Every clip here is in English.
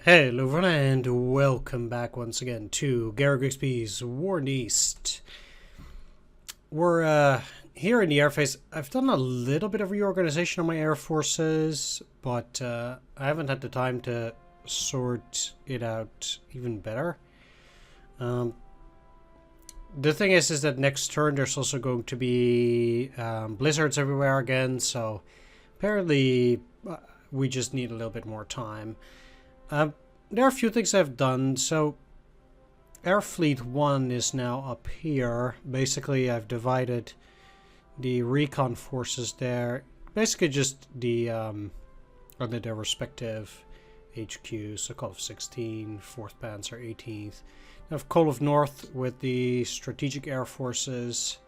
Hello everyone and welcome back once again to Gary Grigsby's War in the East. We're here in the airface. I've done a little bit of reorganization on my air forces, but I haven't had the time to sort it out even better. The thing is that next turn there's also going to be blizzards everywhere again, so apparently we just need a little bit more time. There are a few things I've done. So Air Fleet 1 is now up here. Basically, I've divided the recon forces there. Basically just the under their respective HQs. So Call of 16, 4th Panzer, 18th. I have Call of North with the strategic air forces.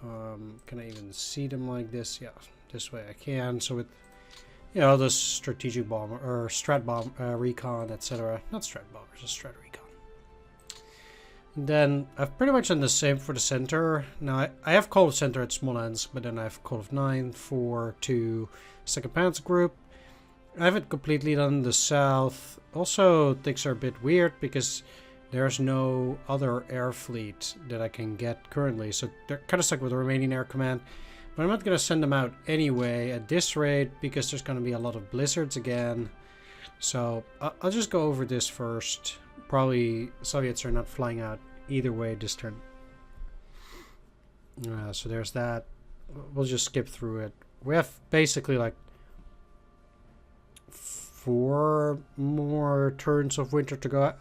Can I even see them like this? Yeah, this way I can. So with the strategic bomber or strat bomb recon, etc. Not strat bombers, just strat recon. And then I've pretty much done the same for the center. Now I have Call of Center at Smolensk, but then I have Call of 9, 4, 2, 2nd Panzer Group. I haven't completely done the south. Also, things are a bit weird because there's no other air fleet that I can get currently, so they're kind of stuck with the Romanian Air Command. But I'm not going to send them out anyway at this rate because there's going to be a lot of blizzards again. So I'll just go over this first. Probably Soviets are not flying out either way this turn. So there's that. We'll just skip through it. We have basically like 4 more turns of winter to go.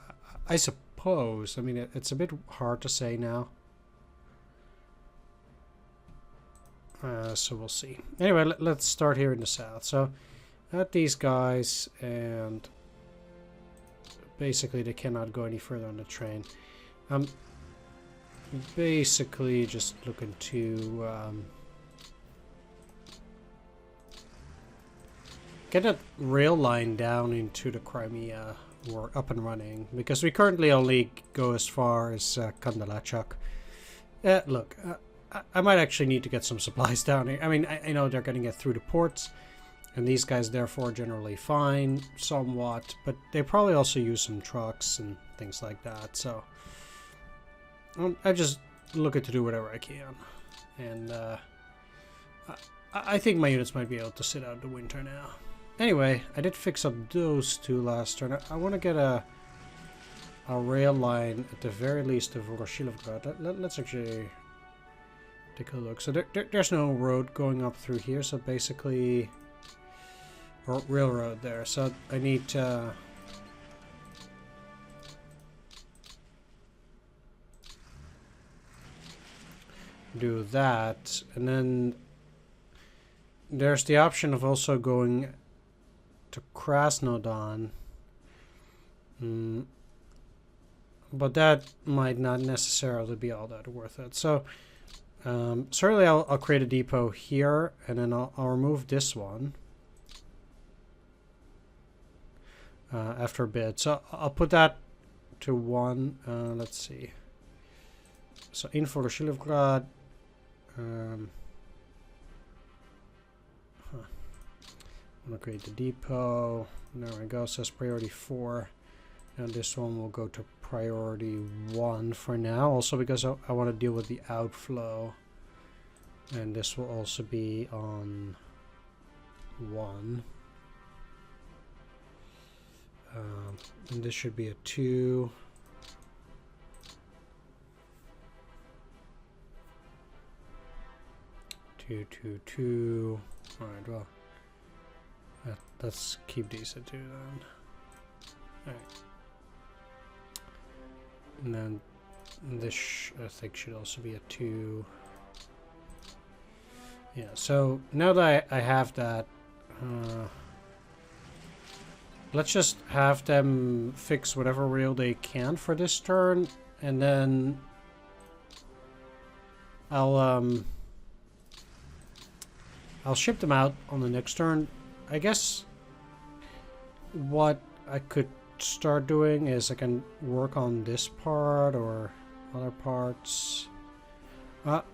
I suppose. I mean, it's a bit hard to say now. So we'll see. Anyway, let's start here in the south. So, at these guys, and basically they cannot go any further on the train. I'm basically just looking to get that rail line down into the Crimea or up and running, because we currently only go as far as Kandalachak. Look. I might actually need to get some supplies down here. I mean, I know they're going to get through the ports, and these guys therefore generally fine, somewhat, but they probably also use some trucks and things like that, so I just looking to do whatever I can, and I think my units might be able to sit out the winter now. Anyway, I did fix up those 2 last turn. I want to get a rail line at the very least of Voroshilevgrad. Let's actually take a look. So there's no road going up through here, so basically, or railroad there, so I need to do that, and then there's the option of also going to Krasnodon, but that might not necessarily be all that worth it. So certainly I'll create a depot here, and then I'll remove this one after a bit. So I'll put that to 1. Let's see. So in Voroshilevgrad. I'm gonna create the depot. There we go. Says priority 4. And this one will go to priority 1 for now, also because I want to deal with the outflow, and this will also be on 1, and this should be a 2. Two. All right, well, let's keep these at 2 then. All right. And then this, I think, should also be a 2. Yeah, so now that I have that, let's just have them fix whatever rail they can for this turn, and then I'll ship them out on the next turn. I guess what I could start doing is I can work on this part or other parts.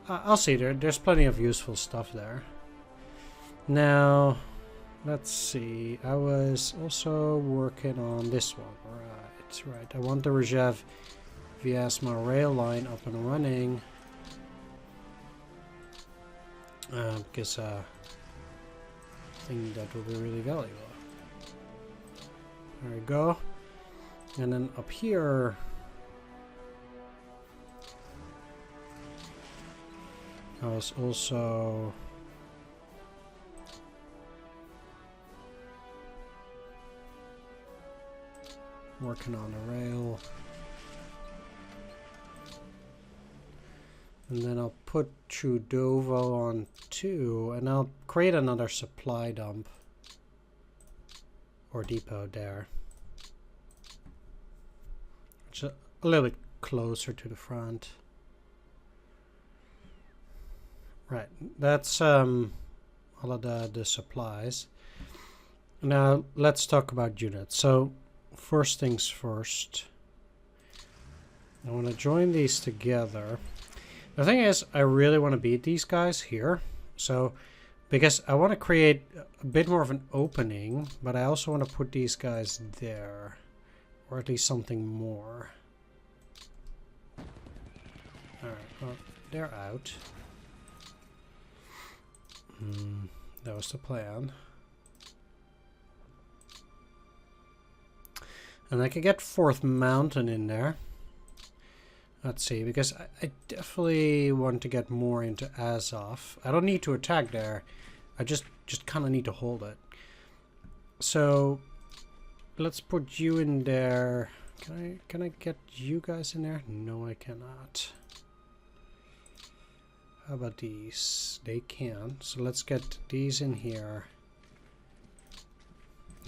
I'll see. There's plenty of useful stuff there. Now let's see. I was also working on this one. Right. I want the Rezhev Vyazma rail line up and running. Because I think that will be really valuable. There we go. And then up here, I was also working on a rail. And then I'll put Chudovo on 2, and I'll create another supply dump or depot there. Which is a little bit closer to the front. Right, that's all of the supplies. Now let's talk about units. So first things first, I want to join these together. The thing is, I really want to beat these guys here. So, because I want to create a bit more of an opening, but I also want to put these guys there. Or at least something more. Alright, well, they're out. That was the plan. And I could get 4th Mountain in there. Let's see, because I definitely want to get more into Azov. I don't need to attack there. I just kind of need to hold it. So let's put you in there. Can I get you guys in there? No, I cannot. How about these? They can. So let's get these in here.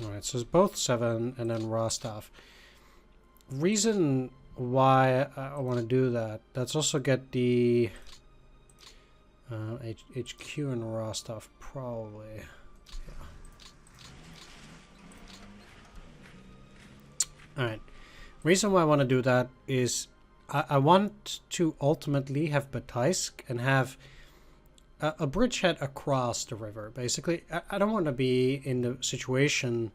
Alright, so it's both 7 and then Rostov. Reason why I want to do that, let's also get the HQ in Rostov, probably. Yeah. Alright. Reason why I want to do that is I want to ultimately have Bataisk and have a bridgehead across the river. Basically, I don't want to be in the situation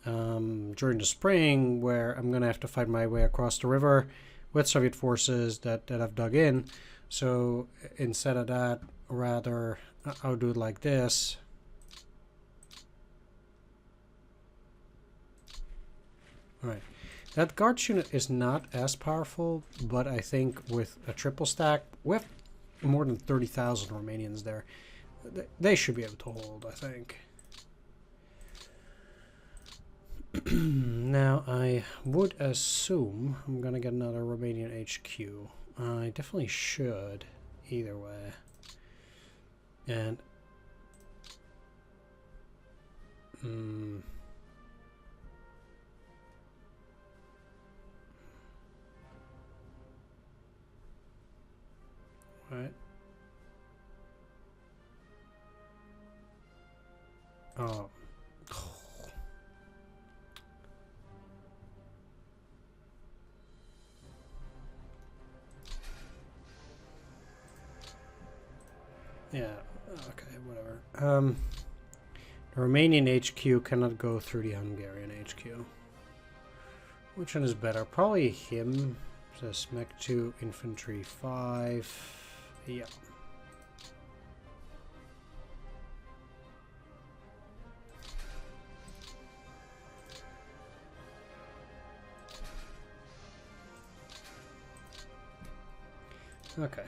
during the spring where I'm going to have to fight my way across the river with Soviet forces that I've dug in. So instead of that, rather, I'll do it like this. Alright. That guards unit is not as powerful, but I think with a triple stack, with more than 30,000 Romanians there, they should be able to hold, I think. Now, I would assume I'm going to get another Romanian HQ. I definitely should, either way. And... Right. Oh. Yeah, okay, whatever. The Romanian HQ cannot go through the Hungarian HQ. Which one is better? Probably him. So Mech 2, Infantry 5. Yeah. Okay.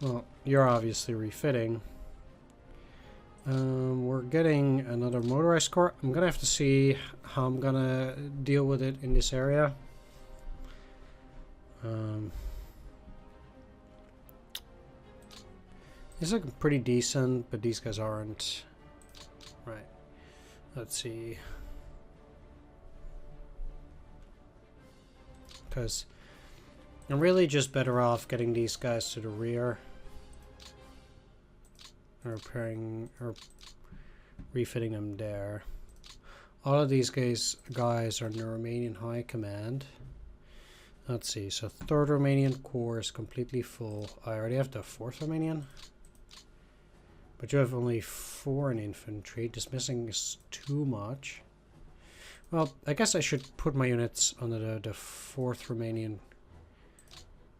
Well, you're obviously refitting. We're getting another motorized corps. I'm gonna have to see how I'm gonna deal with it in this area. These look pretty decent, but these guys aren't. Right. Let's see. Because I'm really just better off getting these guys to the rear. Or repairing or refitting them there. All of these guys are in the Romanian High Command. Let's see, so 3rd Romanian Corps is completely full. I already have the 4th Romanian. But you have only 4 in infantry. Dismissing is too much. Well, I guess I should put my units under the 4th Romanian.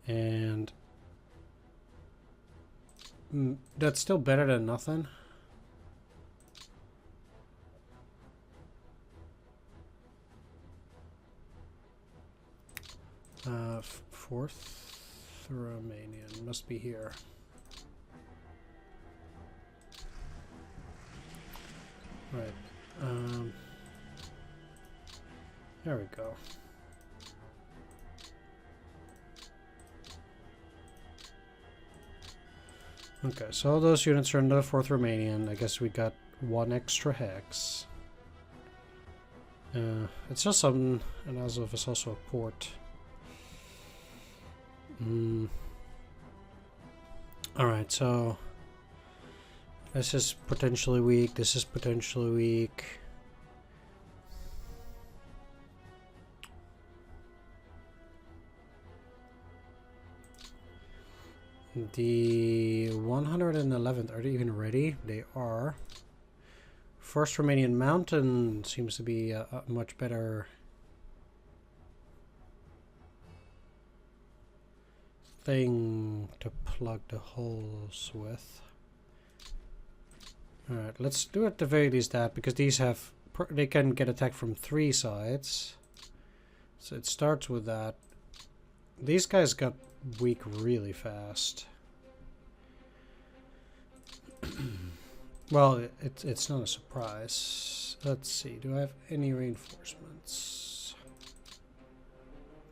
And that's still better than nothing. Fourth Romanian must be here. Right. There we go. Okay, so all those units are in the 4th Romanian. I guess we got 1 extra hex. It's just something, and Azov is also a port. Alright, so this is potentially weak, this is potentially weak. The 111th, are they even ready? They are. 1st Romanian Mountain seems to be a much better thing to plug the holes with. Alright, let's do at the very least that, because these have, they can get attacked from 3 sides. So it starts with that. These guys got weak really fast. Well, it's not a surprise. Let's see, do I have any reinforcements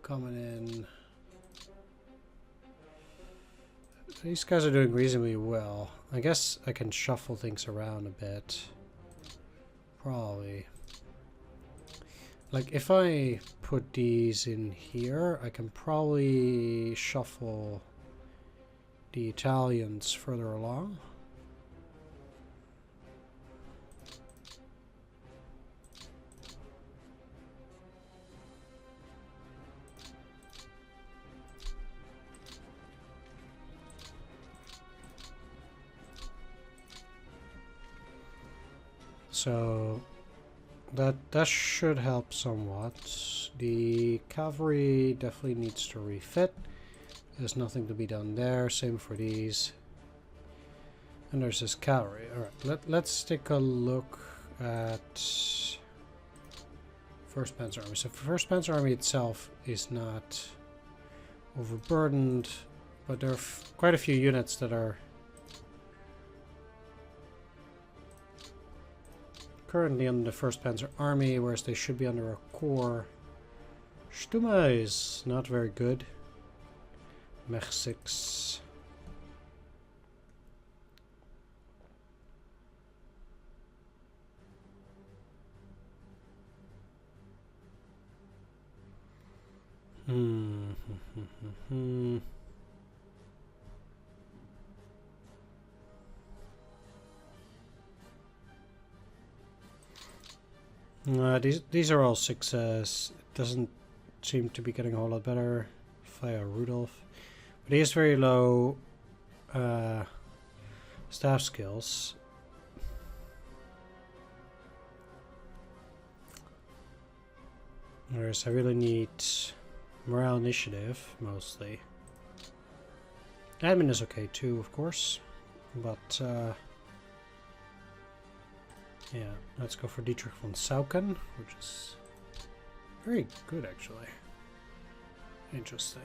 coming in? These guys are doing reasonably well. I guess I can shuffle things around a bit. Probably. Like, if I put these in here, I can probably shuffle the Italians further along. So that should help somewhat. The cavalry definitely needs to refit. There's nothing to be done there. Same for these. And there's this cavalry. Alright, let's take a look at 1st Panzer Army. So 1st Panzer Army itself is not overburdened, but there are quite a few units that are currently under the 1st Panzer Army, whereas they should be under a corps. Stuma is not very good. Mech 6. These are all 6s. It doesn't seem to be getting a whole lot better. Fire Rudolph. But he has very low staff skills. Whereas I really need morale initiative, mostly. Admin is okay too, of course. But yeah, let's go for Dietrich von Sauken, which is very good, actually. Interesting.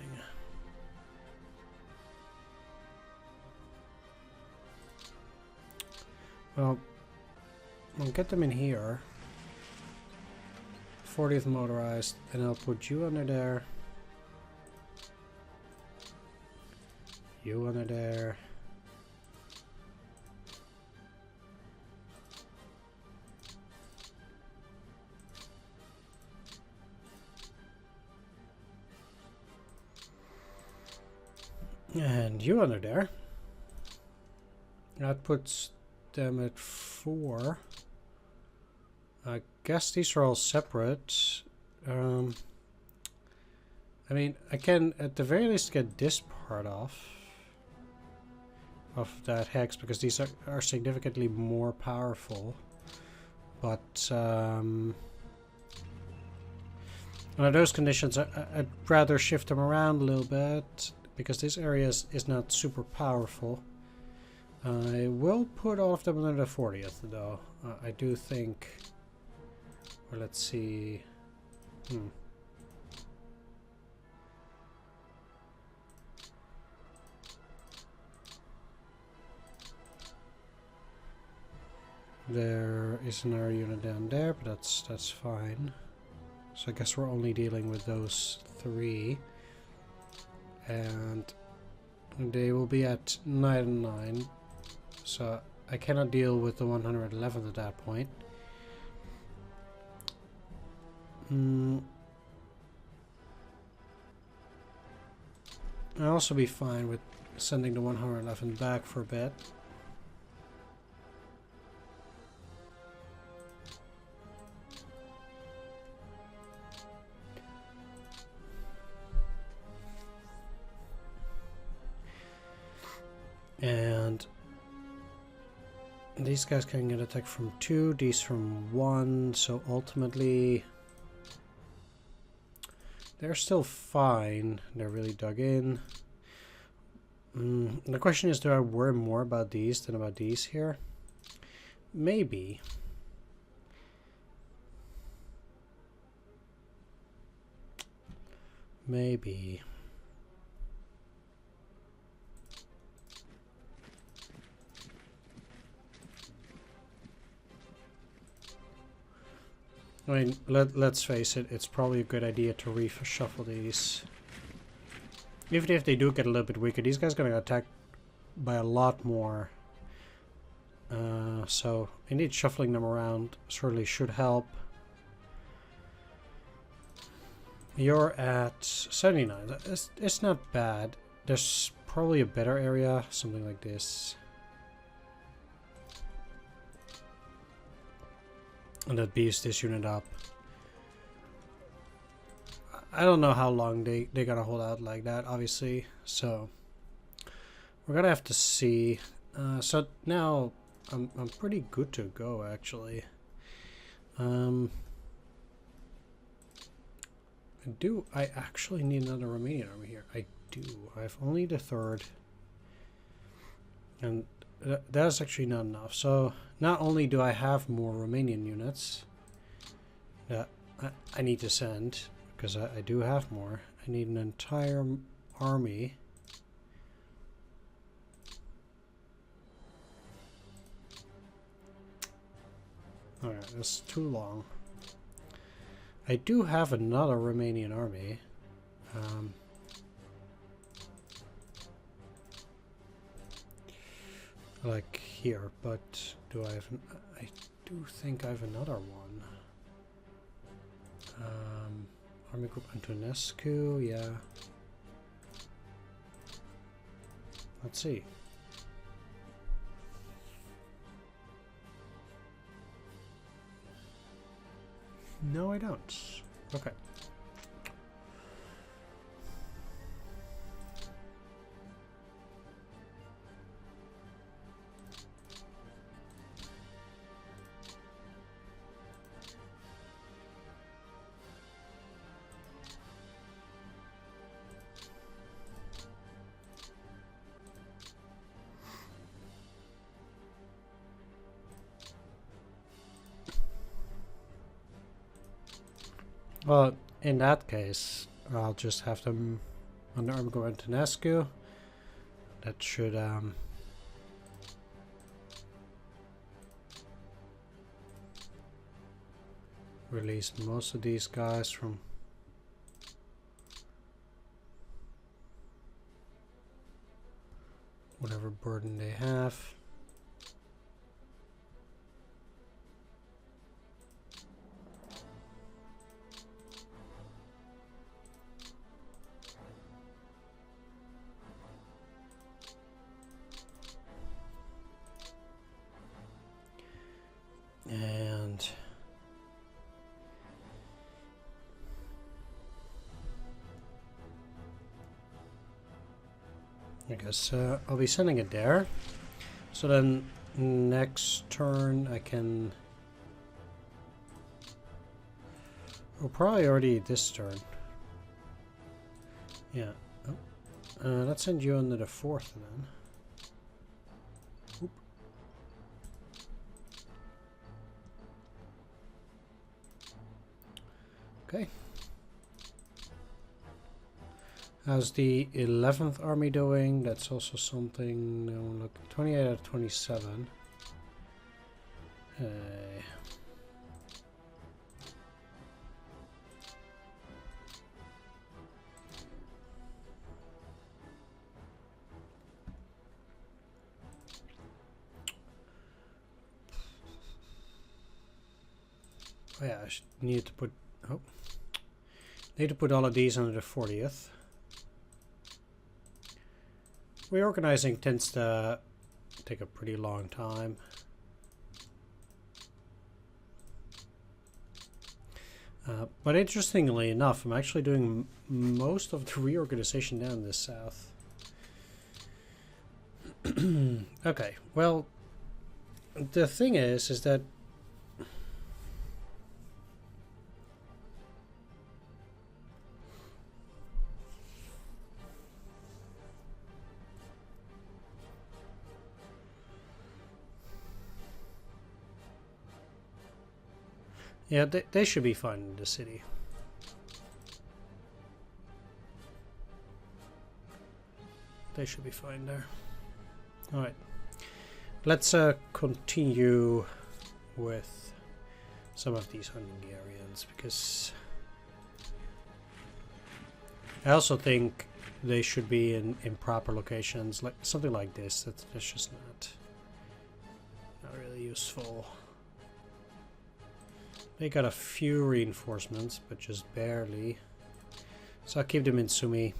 Well, we'll get them in here. 40th motorized, and I'll put you under there. You under there. And you under there. That puts them at 4. I guess these are all separate. I mean, I can at the very least get this part off. of that hex because these are significantly more powerful. But under those conditions, I'd rather shift them around a little bit because this area is not super powerful. I will put all of them under the 40th though. I do think. Or let's see. There is another unit down there, but that's fine. So I guess we're only dealing with those 3. And they will be at 99. So I cannot deal with the 111th at that point. I'll also be fine with sending the 111th back for a bit. And these guys can get attacked from 2, these from 1, so ultimately they're still fine. They're really dug in. The question is, do I worry more about these than about these here? Maybe. Maybe. I mean, let's face it, it's probably a good idea to reshuffle these. Even if they do get a little bit weaker, these guys are going to attack by a lot more. So indeed shuffling them around surely should help. You're at 79. It's not bad. There's probably a better area, something like this. And that beefs this unit up. I don't know how long they're gonna hold out like that, obviously. So we're gonna have to see. So now I'm pretty good to go, actually. I actually need another Romanian army here? I do. I have only the 3rd. And that is actually not enough. So not only do I have more Romanian units that I need to send, because I do have more, I need an entire army. Alright, that's too long. I do have another Romanian army. Like here, but do I have... I do think I have another one. Army Group Antonescu, yeah. Let's see. No, I don't. Okay. Well, in that case, I'll just have them under Army Antonescu. That should release most of these guys from whatever burden they have. And I guess I'll be sending it there. So then next turn I can... Oh, probably already this turn. Yeah. Oh. Let's send you into the 4th then. Oop. Okay. How's the 11th Army doing? That's also something. No, look, 28 out of 27. Oh yeah, I need to put. Oh, need to put all of these under the 40th. Reorganizing tends to take a pretty long time. But interestingly enough, I'm actually doing most of the reorganization down this south. Okay, well, the thing is that yeah, they should be fine in the city. They should be fine there. Alright. Let's continue with some of these Hungarians, because I also think they should be in proper locations, like something like this. That's just not really useful. They got a few reinforcements, but just barely. So I'll keep them in Sumi.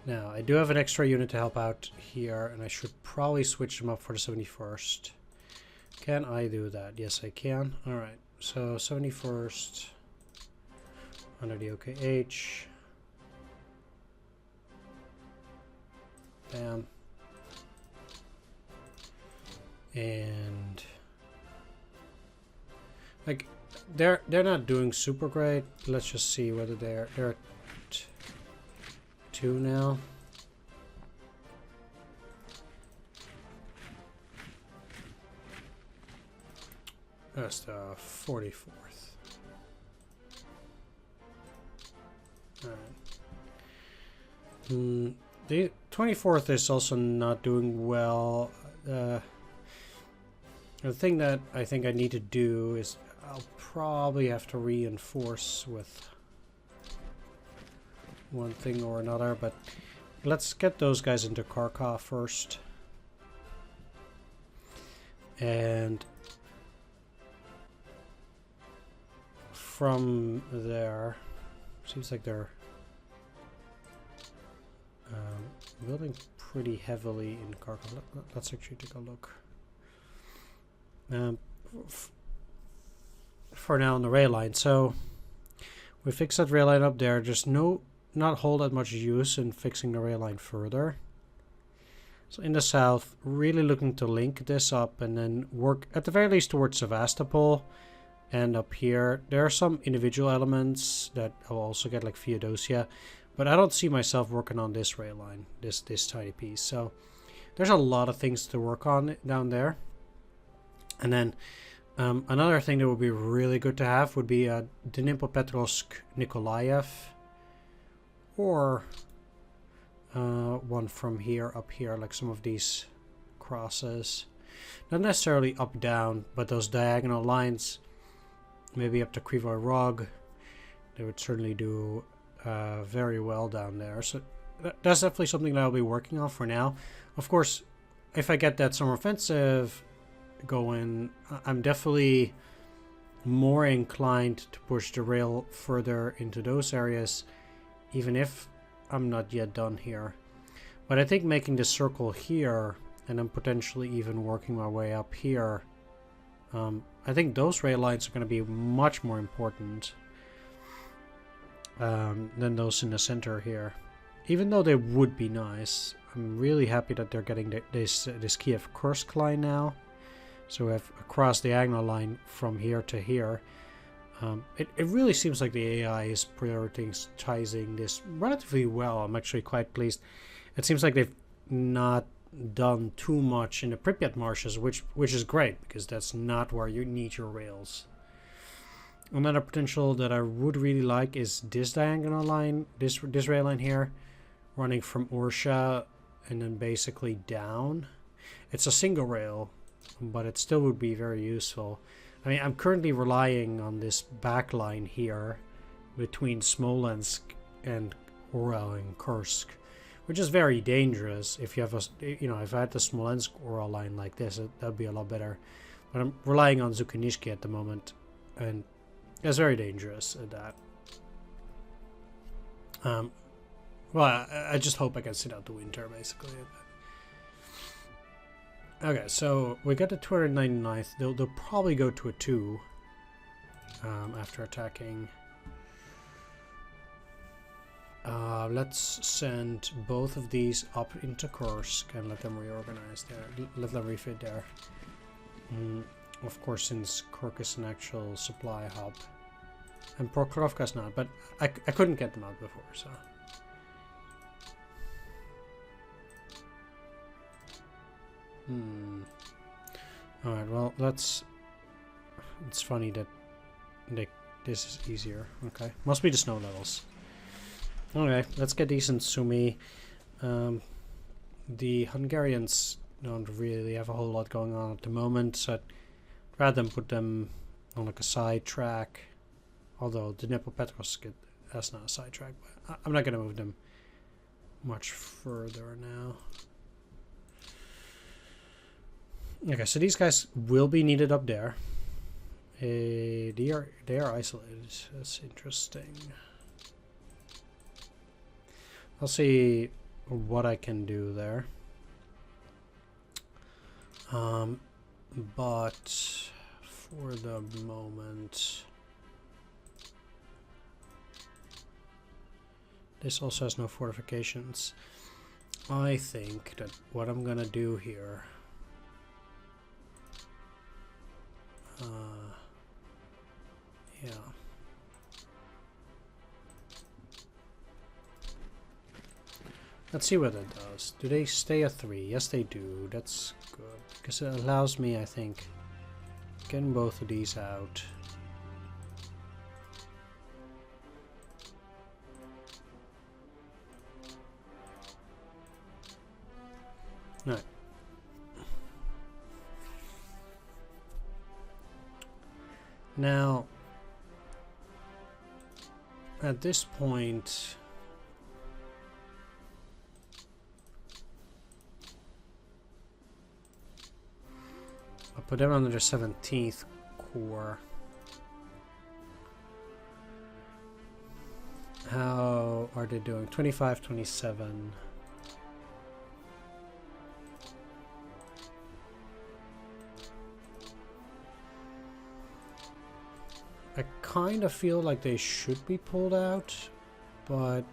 Now, I do have an extra unit to help out here, and I should probably switch them up for the 71st. Can I do that? Yes, I can. Alright, so 71st under the OKH. Bam. And... like, they're not doing super great. Let's just see whether they're at 2 now. That's the 44th. Alright. The 24th is also not doing well. The thing that I think I need to do is I'll probably have to reinforce with one thing or another, but let's get those guys into Kharkov first. And from there, seems like they're building pretty heavily in Kharkov. Let's actually take a look. For now on the rail line, so we fixed that rail line up there. There's not whole that much use in fixing the rail line further. So in the south, really looking to link this up and then work at the very least towards Sevastopol. And up here, there are some individual elements that I'll also get, like Feodosia, but I don't see myself working on this rail line, this tiny piece. So there's a lot of things to work on down there. And then another thing that would be really good to have would be Dnipropetrovsk Nikolaev, or one from here up here, like some of these crosses. Not necessarily up down, but those diagonal lines, maybe up to Krivoy Rog. They would certainly do very well down there. So that's definitely something that I'll be working on for now. Of course, if I get that summer offensive going, I'm definitely more inclined to push the rail further into those areas, even if I'm not yet done here. But I think making the circle here and then potentially even working my way up here, I think those rail lines are going to be much more important than those in the center here. even though they would be nice, I'm really happy that they're getting this Kiev-Kursk line now. So we have a cross-diagonal line from here to here. It really seems like the AI is prioritizing this relatively well. I'm actually quite pleased. It seems like they've not done too much in the Pripyat marshes, which is great, because that's not where you need your rails. Another potential that I would really like is this diagonal line, this rail line here, running from Orsha and then basically down. It's a single rail, but it still would be very useful. I mean, I'm currently relying on this back line here between Smolensk and Ural and Kursk, which is very dangerous. If you have if I had the Smolensk Ural line like this, that'd be a lot better. But I'm relying on Zukhanishki at the moment, and it's very dangerous at that. Well, I just hope I can sit out the winter, basically. Okay, so we got the 299th. They'll probably go to a 2 after attacking. Let's send both of these up into Kursk and let them reorganize there. Let them refit there. Of course, since Kursk is an actual supply hub. And Prokhorovka's not, but I couldn't get them out before, so... Alright, well, let's... It's funny that this is easier. Okay, must be the snow levels. Okay, let's get these in Sumy. The Hungarians don't really have a whole lot going on at the moment, so I'd rather than put them on like a side track. Although the Dnipropetrovsk, that's not a side track, but I'm not going to move them much further now. Okay, so these guys will be needed up there. They are isolated. That's interesting. I'll see what I can do there. But for the moment, this also has no fortifications. I think that what I'm gonna do here, yeah. Let's see what it does. Do they stay at 3? Yes, they do. That's good. Because it allows me, I think, getting both of these out. Alright. Now, at this point, I'll put them under the 17th Corps. How are they doing? 25, 27. I kind of feel like they should be pulled out, but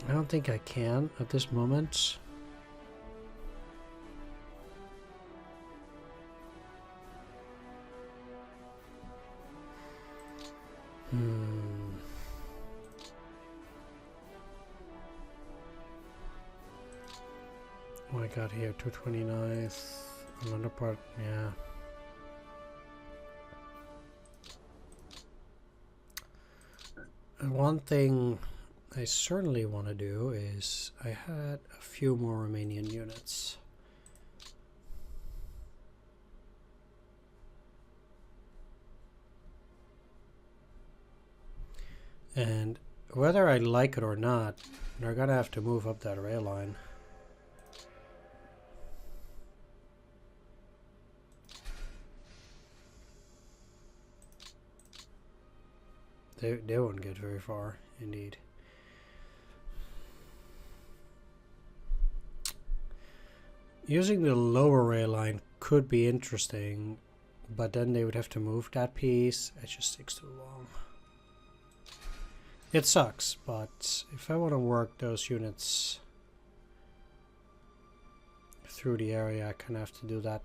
I don't think I can at this moment. What I got here, 229th. Another part, yeah. And one thing I certainly want to do is I had a few more Romanian units. And whether I like it or not, they're gonna have to move up that rail line. They won't get very far, indeed. Using the lower rail line could be interesting, but then they would have to move that piece. It just takes too long. It sucks, but if I want to work those units through the area, I kind of have to do that.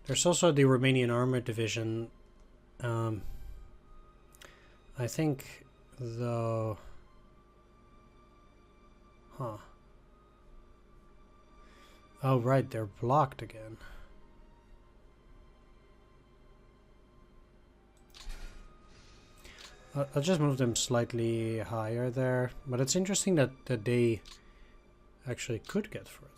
There's also the Romanian Armored Division. I think, though... Huh. Oh, right, they're blocked again. I'll just move them slightly higher there. But it's interesting that they actually could get further.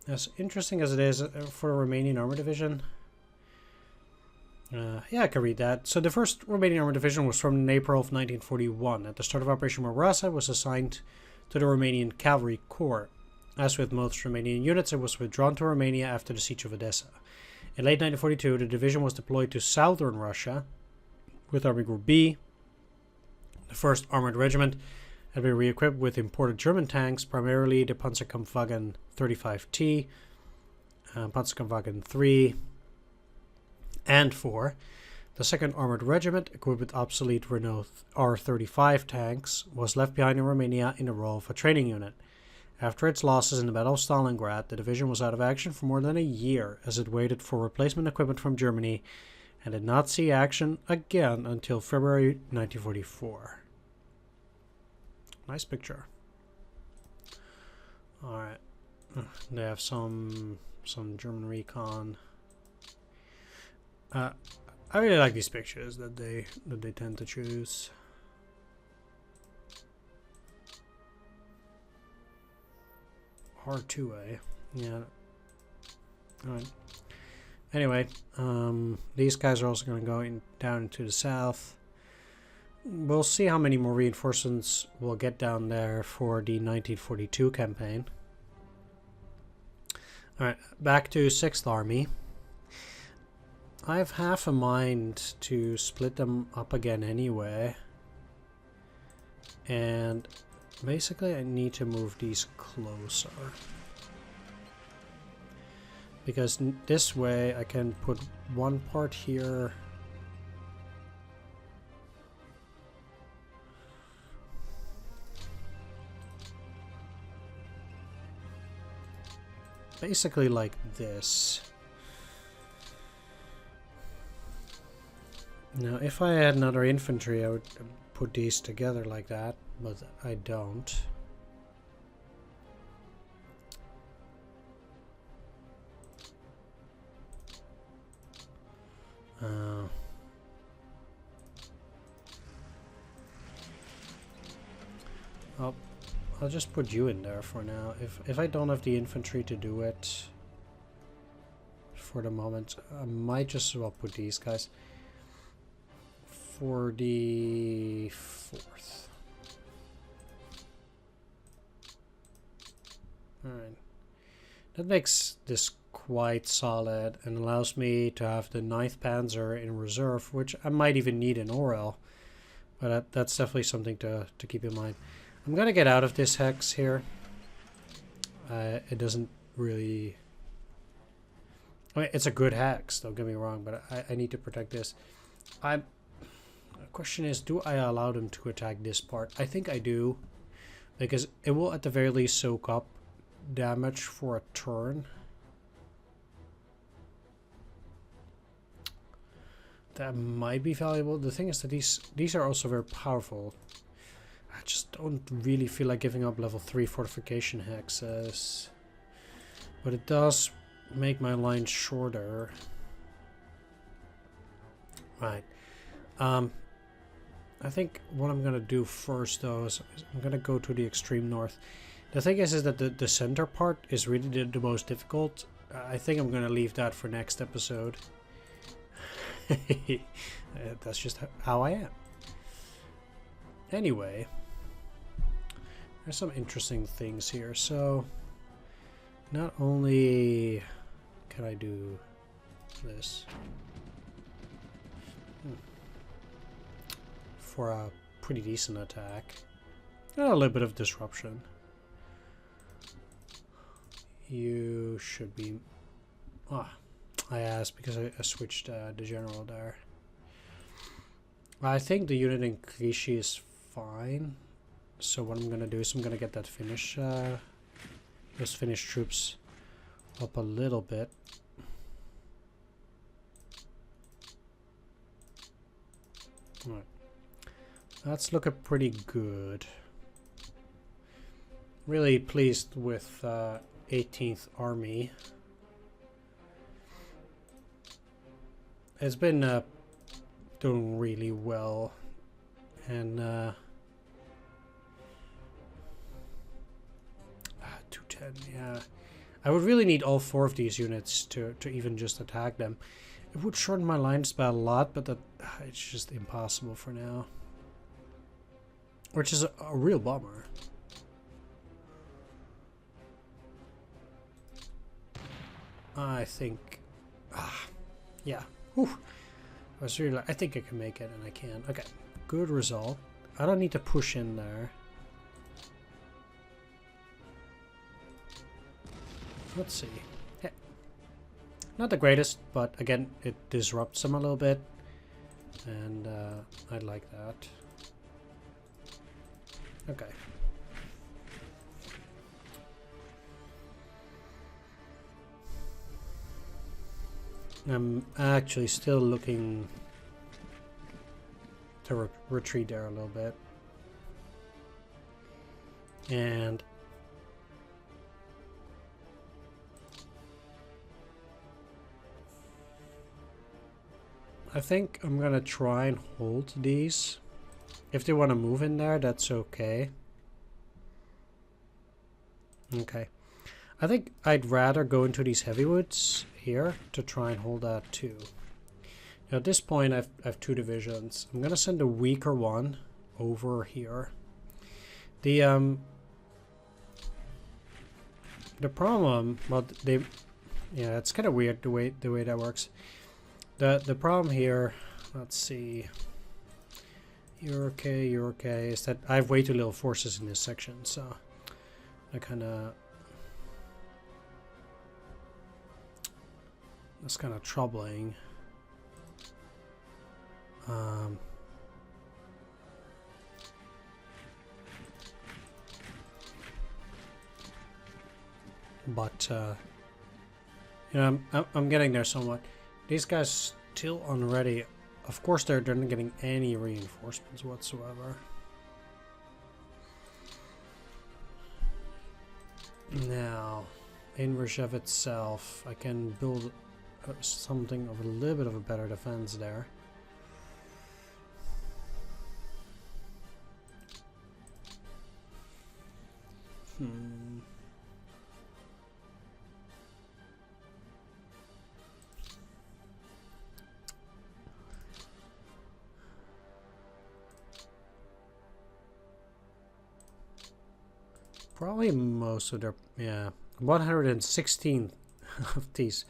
As interesting as it is for the Romanian Armored Division. Yeah, I can read that. So the first Romanian Armored Division was formed in April of 1941. At the start of Operation Marasa, it was assigned to the Romanian Cavalry Corps. As with most Romanian units, it was withdrawn to Romania after the siege of Odessa. In late 1942, the division was deployed to southern Russia with Army Group B. The 1st Armored Regiment had been re-equipped with imported German tanks, primarily the Panzerkampfwagen 35T, Panzerkampfwagen 3 and 4. The 2nd Armored Regiment, equipped with obsolete Renault R35 tanks, was left behind in Romania in the role of a training unit. After its losses in the Battle of Stalingrad, the division was out of action for more than a year as it waited for replacement equipment from Germany and did not see action again until February 1944. Nice picture. Alright. They have some German recon. I really like these pictures that they tend to choose. R2A. Yeah. Alright. Anyway, these guys are also going to go down into the south. We'll see how many more reinforcements we'll get down there for the 1942 campaign. Alright, back to 6th Army. I have half a mind to split them up again anyway. And basically I need to move these closer. Because this way I can put one part here. Basically like this. Now if I had another infantry I would put these together like that, but I don't. I'll just put you in there for now. If I don't have the infantry to do it for the moment, I might just as well put these guys for the 4th. Alright. That makes this quite solid and allows me to have the 9th Panzer in reserve, which I might even need in Orel. But that's definitely something to keep in mind. I'm going to get out of this hex here. It doesn't really... I mean, it's a good hex, don't get me wrong, but I need to protect this. The question is, do I allow them to attack this part? I think I do, because it will at the very least soak up damage for a turn. That might be valuable. The thing is that these are also very powerful. I just don't really feel like giving up level 3 fortification hexes. But it does make my line shorter. Right. I think what I'm going to do first though is I'm going to go to the extreme north. The thing is that the center part is really the most difficult. I think I'm going to leave that for next episode. That's just how I am. Anyway, there's some interesting things here. So, not only can I do this for a pretty decent attack, and a little bit of disruption. You should be... I asked because I switched the general there. I think the unit in Clichy is fine. So what I'm gonna do is I'm gonna get that Finnish, those Finnish troops up a little bit. Alright. That's looking pretty good. Really pleased with 18th Army. It's been doing really well, and 210, yeah. I would really need all 4 of these units to even just attack them. It would shorten my line span a lot, but it's just impossible for now. Which is a real bummer. I think, yeah. Whew. I was really, I think I can make it, and I can. Okay, good result. I don't need to push in there. Let's see. Yeah. Not the greatest, but again, it disrupts them a little bit, and I like that. Okay. I'm actually still looking to retreat there a little bit. And I think I'm gonna try and hold these. If they want to move in there, that's okay. Okay. I think I'd rather go into these heavywoods here to try and hold that too. Now at this point I have 2 divisions. I'm gonna send a weaker one over here. The problem, well, yeah, it's kind of weird the way that works. The problem here, let's see, you're okay, is that I have way too little forces in this section, so I kind of, that's kind of troubling. But you know, I'm getting there somewhat. These guys still unready. Of course, they're not getting any reinforcements whatsoever. Now, in Rzhev itself, I can build something of a little bit of a better defense there. Probably most of their, yeah, 116 of these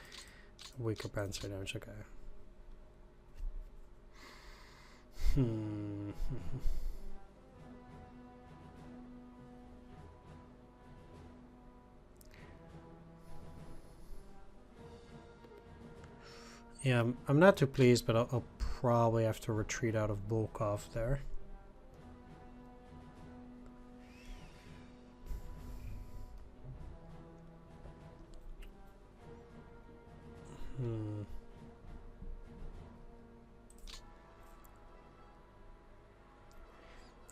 weaker panzer damage. Okay. Yeah, I'm not too pleased, but I'll probably have to retreat out of Volkov there.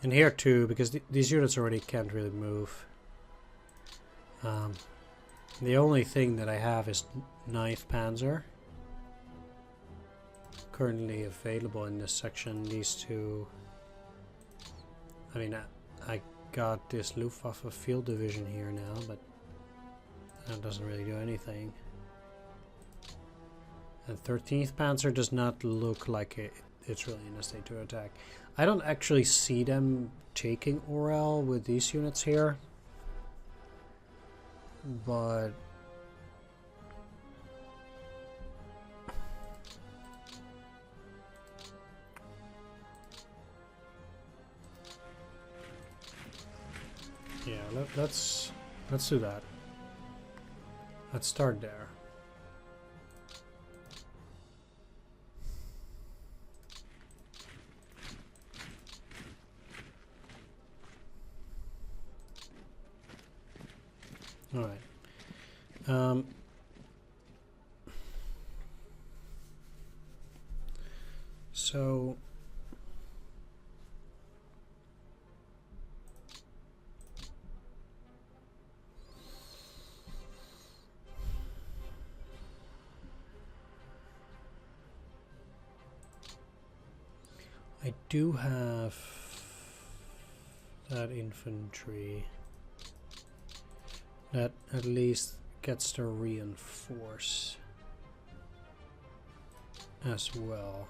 And here too, because these units already can't really move. The only thing that I have is 9th Panzer. Currently available in this section. These two. I mean, I got this Luftwaffe field division here now, but that doesn't really do anything. And 13th Panzer does not look like it's really in a state to attack. I don't actually see them taking Orel with these units here, but yeah, let's do that. Let's start there. All right. Um, so I do have that infantry that at least gets to reinforce as well.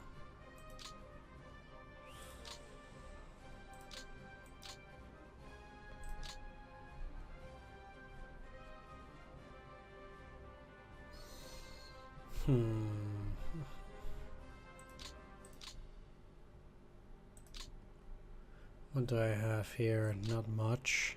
What do I have here? Not much.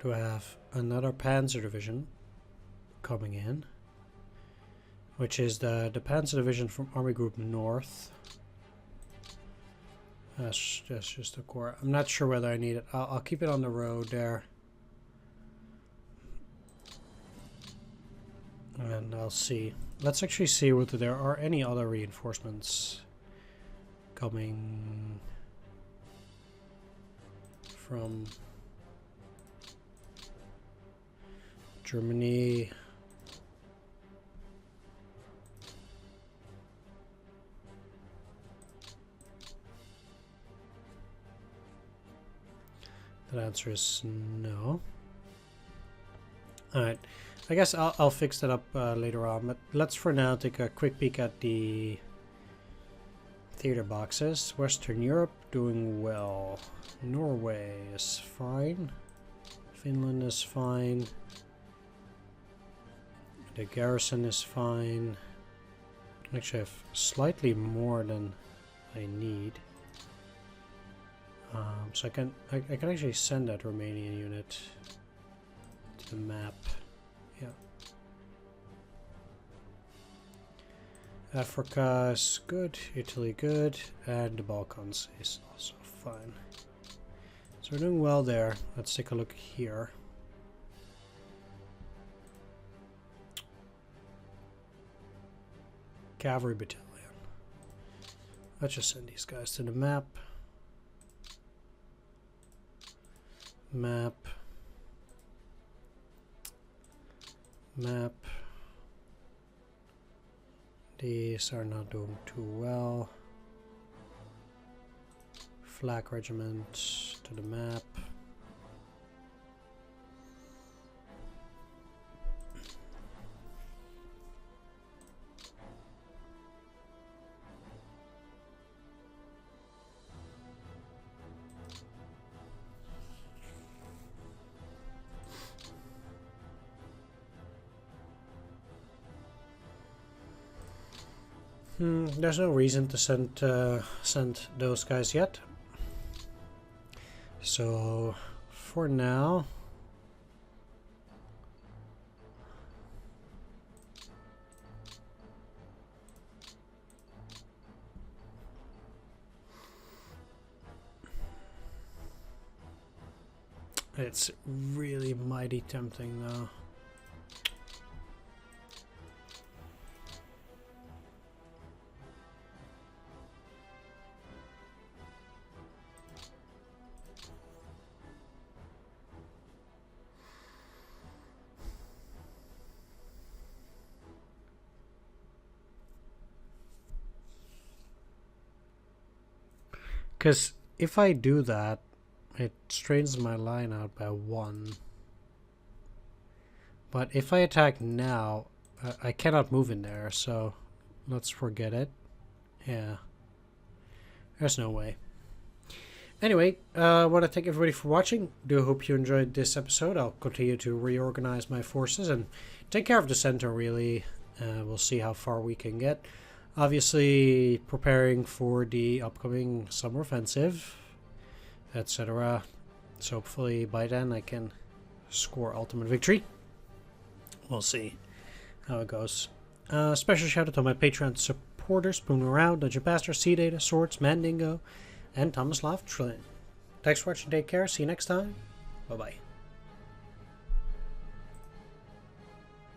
Do I have another Panzer division coming in? Which is the Panzer division from Army Group North. That's just a core. I'm not sure whether I need it. I'll keep it on the road there. And I'll see. Let's actually see whether there are any other reinforcements coming from Germany. The answer is no. Alright, I guess I'll fix that up later on, but let's for now take a quick peek at the theater boxes. Western Europe doing well. Norway is fine. Finland is fine. The garrison is fine. Actually, I have slightly more than I need. So I can actually send that Romanian unit to the map. Yeah. Africa is good, Italy good, and the Balkans is also fine. So we're doing well there. Let's take a look here. Cavalry battalion. Let's just send these guys to the map. Map. These are not doing too well. Flak regiment to the map. There's no reason to send those guys yet. So for now, it's really mighty tempting though. Because if I do that, it strains my line out by 1. But if I attack now, I cannot move in there, so let's forget it. Yeah. There's no way. Anyway, I want to thank everybody for watching. Do hope you enjoyed this episode. I'll continue to reorganize my forces and take care of the center, really. We'll see how far we can get. Obviously, preparing for the upcoming summer offensive, etc. So hopefully by then I can score ultimate victory. We'll see. how it goes. Special shout out to my Patreon supporters: Spooner Around, Dungeon Pastor, Sea Data, Swords, Mandingo, and Thomas Trillion. Thanks for watching. Take care. See you next time. Bye bye.